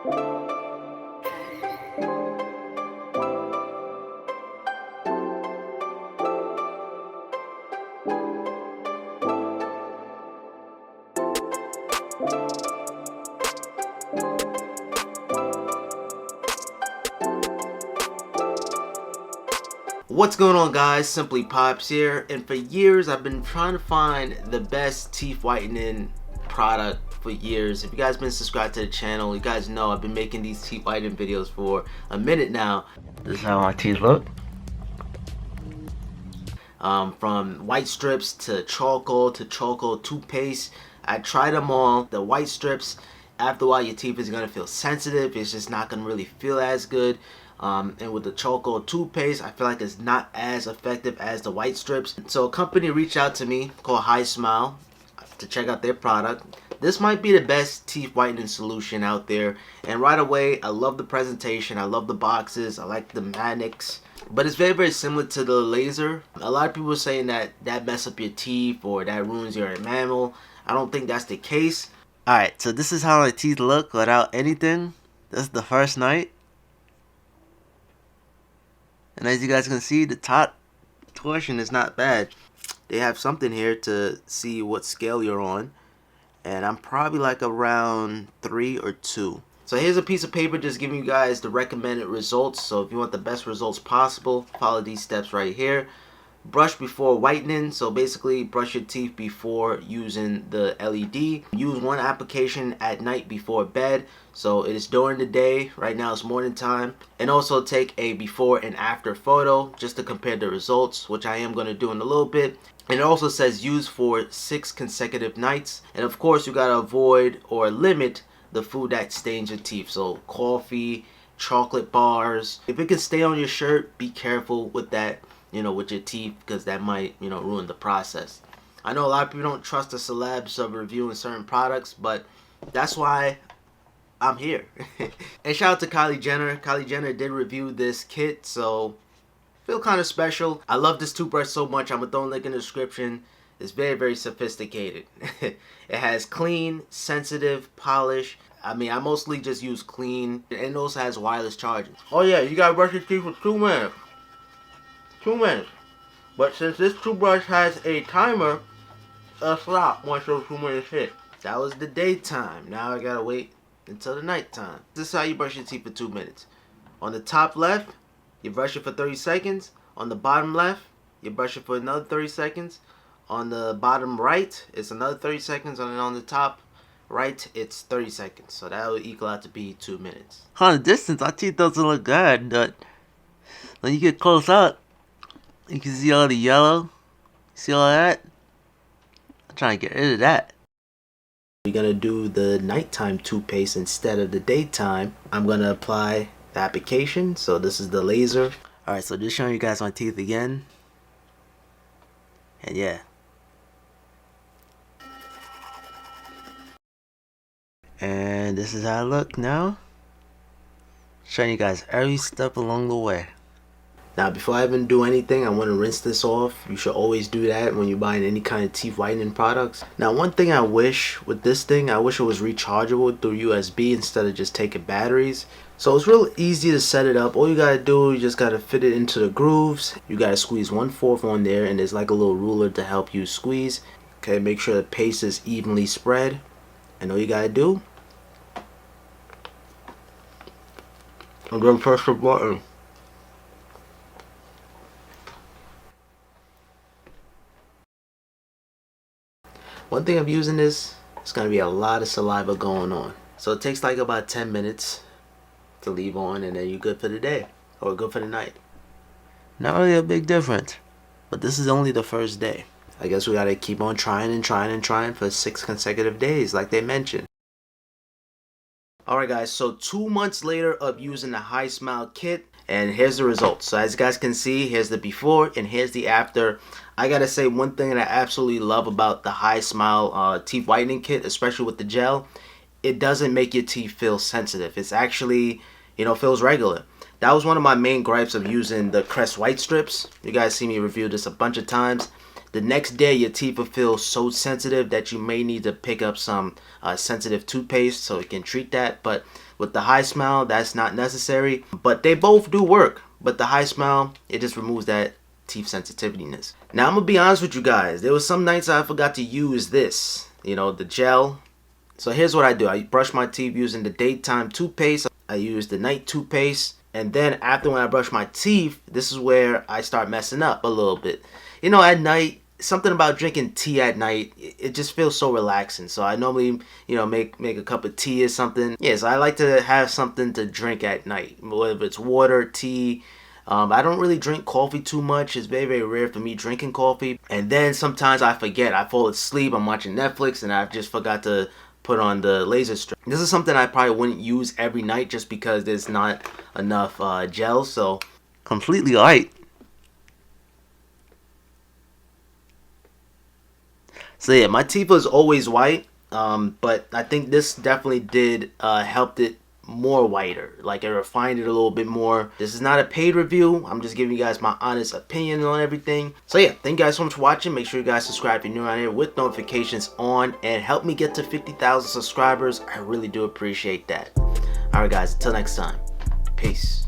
What's going on, guys? SimplyPops here, and for years I've been trying to find the best teeth whitening product for years. If you guys been subscribed to the channel, you guys know I've been making these teeth whitening videos for a minute now. This is how my teeth look. From Whitestrips to charcoal toothpaste, I tried them all. The Whitestrips, after a while your teeth is gonna feel sensitive. It's just not gonna really feel as good. And with the charcoal toothpaste, I feel like it's not as effective as the Whitestrips. So a company reached out to me called HiSmile to check out their product. This might be the best teeth whitening solution out there. And right away, I love the presentation. I love the boxes. I like the magnets. But it's very, very similar to the laser. A lot of people are saying that mess up your teeth or that ruins your enamel. I don't think that's the case. Alright, so this is how my teeth look without anything. This is the first night. And as you guys can see, the top portion is not bad. They have something here to see what scale you're on. And I'm probably like around 3 or 2. So here's a piece of paper just giving you guys the recommended results. So if you want the best results possible, follow these steps right here. Brush before whitening. So basically brush your teeth before using the LED. Use one application at night before bed. So it is during the day. Right now it's morning time. And also take a before and after photo just to compare the results, which I am going to do in a little bit. And it also says use for 6 consecutive nights. And of course you got to avoid or limit the food that stains your teeth. So coffee, chocolate bars. If it can stay on your shirt, be careful with that, with your teeth, because that might, ruin the process. I know a lot of people don't trust the celebs of reviewing certain products, but that's why I'm here. And shout out to Kylie Jenner. Kylie Jenner did review this kit, so feel kind of special. I love this toothbrush so much. I'm gonna throw a link in the description. It's very, very sophisticated. It has clean, sensitive, polish. I mean, I mostly just use clean. And it also has wireless charging. Oh yeah, you gotta brush your teeth for 2 minutes. 2 minutes. But since this toothbrush has a timer, it'll stop once those 2 minutes hit. That was the daytime. Now I gotta wait until the nighttime. This is how you brush your teeth for 2 minutes. On the top left, you brush it for 30 seconds. On the bottom left, you brush it for another 30 seconds. On the bottom right, it's another 30 seconds. And on the top right, it's 30 seconds. So that will equal out to be 2 minutes. On the distance, our teeth doesn't look good, but when you get close up, you can see all the yellow. See all that? I'm trying to get rid of that. We're going to do the nighttime toothpaste instead of the daytime. I'm going to apply the application. So this is the laser. Alright, so just showing you guys my teeth again. And yeah. And this is how I look now. Showing you guys every step along the way. Now before I even do anything, I want to rinse this off. You should always do that when you're buying any kind of teeth whitening products. Now one thing I wish with this thing, I wish it was rechargeable through USB instead of just taking batteries. So it's real easy to set it up. All you gotta do, you just gotta fit it into the grooves. You gotta squeeze 1/4 on there, and there's like a little ruler to help you squeeze. Okay, make sure the paste is evenly spread. And all you gotta do, and then press the button. One thing I'm using this, it's going to be a lot of saliva going on. So it takes like about 10 minutes to leave on, and then you're good for the day. Or good for the night. Not really a big difference. But this is only the first day. I guess we got to keep on trying and trying and trying for 6 consecutive days like they mentioned. Alright guys, so 2 months later of using the HiSmile kit, and here's the results. So as you guys can see, here's the before and here's the after. I gotta say, one thing that I absolutely love about the HiSmile teeth whitening kit, especially with the gel, it doesn't make your teeth feel sensitive. It's actually, feels regular. That was one of my main gripes of using the Crest Whitestrips. You guys see me review this a bunch of times. The next day your teeth will feel so sensitive that you may need to pick up some sensitive toothpaste so it can treat that. But with the HiSmile, that's not necessary. But they both do work. But the HiSmile, it just removes that teeth sensitiveness. Now I'm gonna be honest with you guys. There was some nights I forgot to use this, the gel. So here's what I do. I brush my teeth using the daytime toothpaste. I use the night toothpaste. And then after when I brush my teeth, this is where I start messing up a little bit. At night, something about drinking tea at night, it just feels so relaxing. So I normally, make a cup of tea or something. Yeah, so I like to have something to drink at night, whether it's water, tea. I don't really drink coffee too much. It's very, very rare for me drinking coffee. And then sometimes I forget. I fall asleep. I'm watching Netflix and I just forgot to put on the laser strip. This is something I probably wouldn't use every night just because there's not enough gel. So completely alright. So yeah, my teeth was always white, but I think this definitely did helped it more whiter. Like it refined it a little bit more. This is not a paid review. I'm just giving you guys my honest opinion on everything. So yeah, thank you guys so much for watching. Make sure you guys subscribe if you're new around here with notifications on and help me get to 50,000 subscribers. I really do appreciate that. Alright guys, until next time. Peace.